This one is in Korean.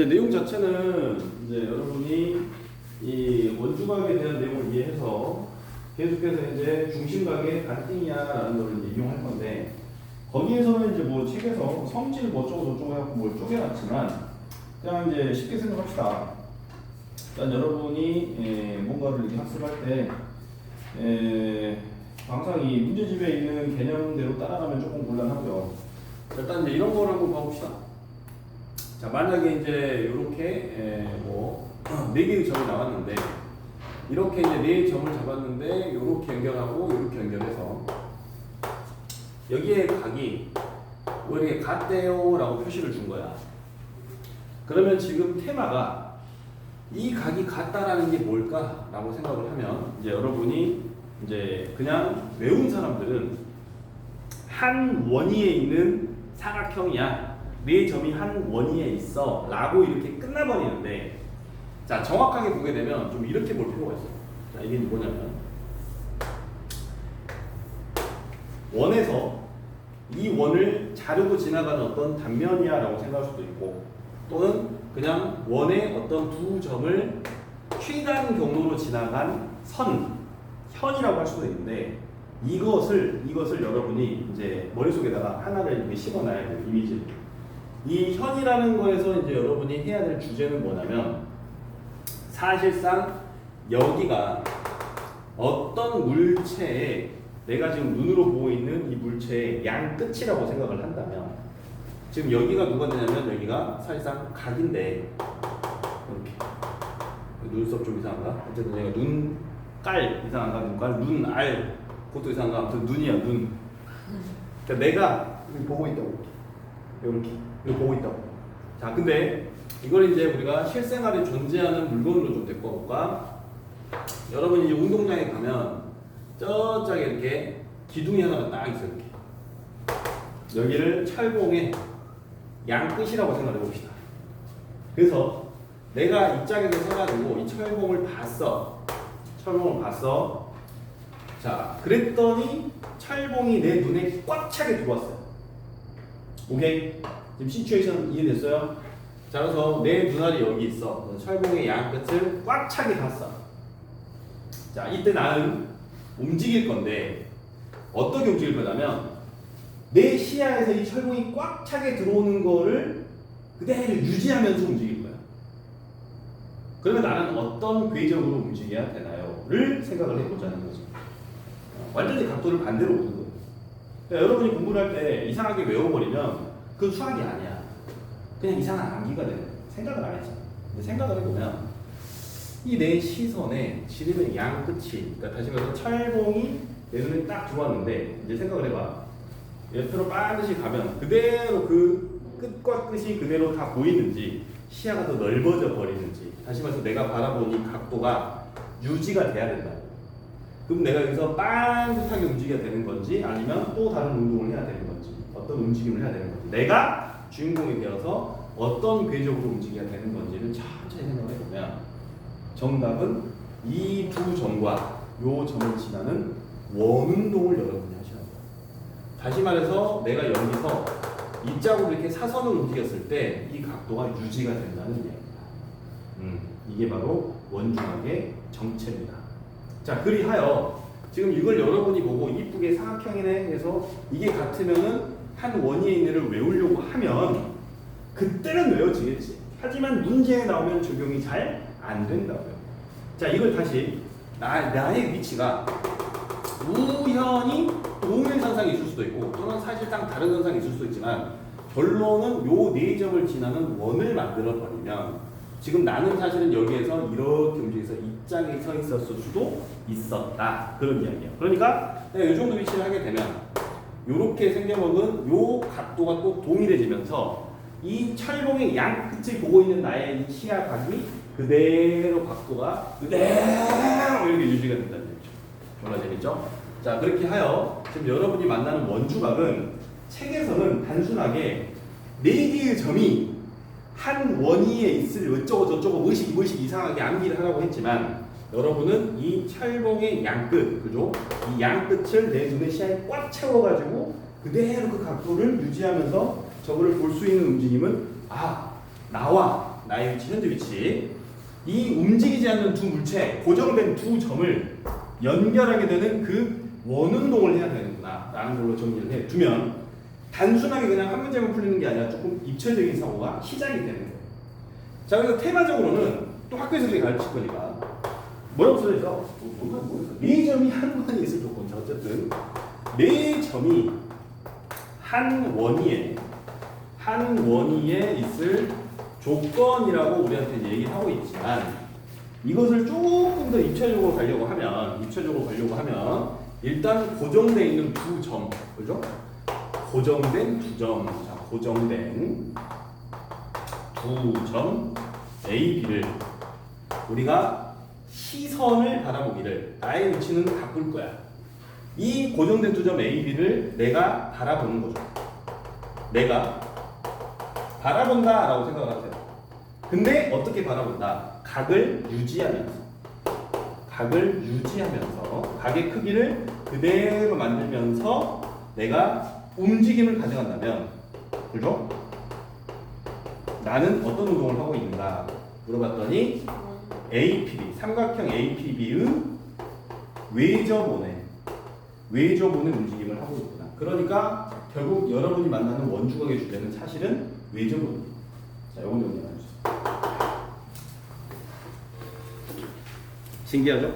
내용 자체는 이제 여러분이 이 원주각에 대한 내용을 이해해서 계속해서 이제 중심각의 반띵이야라는 걸 이제 이용할 건데, 거기에서는 이제 뭐 책에서 성질 뭐 어쩌고 저쩌고 해갖고 뭘 쪼개놨지만 그냥 이제 쉽게 생각합시다. 일단 여러분이 뭔가를 이렇게 학습할 때 항상 이 문제집에 있는 개념대로 따라가면 조금 곤란하고요. 일단 이제 이런 걸 한번 봐봅시다. 자, 만약에 이제 이렇게 네 개의 점이 나왔는데, 이렇게 이제 네 점을 잡았는데 이렇게 연결하고 이렇게 연결해서 여기에 각이 뭐 이렇게 같대요라고 표시를 준 거야. 그러면 지금 테마가 이 각이 같다라는 게 뭘까라고 생각을 하면, 이제 여러분이 이제 그냥 외운 사람들은 한 원위에 있는 사각형이야, 네 점이 한 원위에 있어 라고 이렇게 끝나버리는데, 자, 정확하게 보게 되면 좀 이렇게 볼 필요가 있어요. 자, 이게 뭐냐면 원에서 이 원을 자르고 지나가는 어떤 단면이야 라고 생각할 수도 있고, 또는 그냥 원의 어떤 두 점을 최단 경로로 지나간 선, 현이라고 할 수도 있는데, 이것을 여러분이 이제 머릿속에다가 하나를 이렇게 씹어놔야 돼요. 이미지를. 이 현이라는 거에서 이제 여러분이 해야 될 주제는 뭐냐면, 사실상 여기가 어떤 물체에, 내가 지금 눈으로 보고 있는 이 물체의 양 끝이라고 생각을 한다면, 지금 여기가 누가 되냐면 여기가 사실상 각인데, 이렇게 눈썹 좀 이상한가? 어쨌든 얘가 눈깔 이상한가? 눈깔? 눈알 그것도 이상한가? 아무튼 눈이야, 눈. 그러니까 내가 보고 있다고, 이렇게 보고 있다고. 자, 근데 이걸 이제 우리가 실생활에 존재하는 물건으로 좀 데리고 볼까? 여러분이 이제 운동장에 가면 저쪽에 이렇게 기둥이 하나가 딱 있어요. 이렇게 여기를 철봉의 양 끝이라고 생각해 봅시다. 그래서 내가 입장에서 서가지고 이 철봉을 봤어. 자, 그랬더니 철봉이 내 눈에 꽉 차게 들어왔어요. 오케이? 지금 시츄에이션 이해됐어요? 자, 그래서 내 눈알이 여기 있어. 철봉의 양 끝을 꽉 차게 봤어. 자, 이때 나는 움직일 건데, 어떻게 움직일 거냐면, 내 시야에서 이 철봉이 꽉 차게 들어오는 거를 그대로 유지하면서 움직일 거야. 그러면 나는 어떤 궤적으로 움직여야 되나요?를 생각을 해보자는 거지. 완전히 각도를 반대로 오는 거예요. 그러니까 여러분이 공부를 할 때 이상하게 외워버리면 그건 수학이 아니야. 그냥 이상한 암기가 되는 거예요. 생각을 안 했잖아. 근데 생각을 해보면 이 내 시선에 지름의 양 끝이, 그러니까 다시 말해서 철봉이 내 눈에 딱 들어왔는데, 이제 생각을 해봐. 옆으로 반드시 가면 그대로 그 끝과 끝이 그대로 다 보이는지, 시야가 더 넓어져 버리는지, 다시 말해서 내가 바라보는 이 각도가 유지가 돼야 된다고. 그럼 내가 여기서 빵긋하게 움직여야 되는 건지, 아니면 또 다른 운동을 해야 되는 건지, 어떤 움직임을 해야 되는 건지, 내가 주인공이 되어서 어떤 궤적으로 움직여야 되는 건지를 천천히 생각을 해보면, 정답은 이 두 점과 요 점을 지나는 원운동을 여러분이 하셔야 돼요. 다시 말해서 내가 여기서 이 짝으로 이렇게 사선을 움직였을 때 이 각도가 유지가 된다는 이야기입니다. 이게 바로 원중학의 정체입니다. 자, 그리하여 지금 이걸 여러분이 보고 이쁘게 사각형이네 해서 이게 같으면은 한 원위에 있는 애를 외우려고 하면 그때는 외워지겠지. 하지만 문제에 나오면 적용이 잘 안 된다고요. 자, 이걸 다시 나의 위치가 우연히 동일 현상이 있을 수도 있고, 또는 사실상 다른 현상이 있을 수도 있지만, 결론은 요 네 점을 지나는 원을 만들어 버리면, 지금 나는 사실은 여기에서 이렇게 움직여서 이 짝에 서 있었을 수도 있었다, 그런 이야기예요. 그러니까 내가 이 정도 위치를 하게 되면 이렇게 생겨먹은 요 각도가 꼭 동일해지면서 이 철봉의 양 끝을 보고 있는 나의 이 시야각이 그대로 각도가 그대로 이렇게 유지가 된다는 얘기죠. 정말 재밌죠? 자, 그렇게 하여 지금 여러분이 만나는 원주각은 책에서는 단순하게 네 개의 점이 한 원위에 있을 어쩌고 저쩌고 뭐식 이상하게 암기를 하라고 했지만, 여러분은 이 철봉의 양끝, 그죠? 이 양끝을 내 눈의 시야에 꽉 채워가지고 그대로 그 각도를 유지하면서 저거를 볼 수 있는 움직임은, 아, 나와 나의 위치, 현재 위치. 이 움직이지 않는 두 물체, 고정된 두 점을 연결하게 되는 그 원운동을 해야 되는구나 라는 걸로 정리를 해 두면 단순하게 그냥 한 문제만 풀리는 게 아니라 조금 입체적인 사고가 시작이 되는 거예요. 자, 그래서 테마적으로는 또 학교에서 가르칠 거니까 뭐라고 써져 있어? 네 점이 한 원이 있을 조건. 자, 어쨌든 네 점이 한 원위에 있을 조건이라고 우리한테 이제 얘기를 하고 있지만 이것을 조금 더 입체적으로 가려고 하면 일단 고정되어 있는 두 점, 그죠? 고정된 두 점, 자, 고정된 두 점 A, B를 우리가 시선을 바라보기를 나의 위치는 바꿀 거야. 이 고정된 두 점 A, B를 내가 바라보는 거죠. 내가 바라본다라고 생각을 하세요. 근데 어떻게 바라본다? 각을 유지하면서 각의 크기를 그대로 만들면서 내가 움직임을 가져간다면, 그죠? 나는 어떤 운동을 하고 있는가 물어봤더니 APB, 삼각형 APB의 외접원의 움직임을 하고 있구나. 그러니까 결국 여러분이 만나는 원주각의 주제는 사실은 외접원입니다. 자, 요건 정리해 주세요. 신기하죠?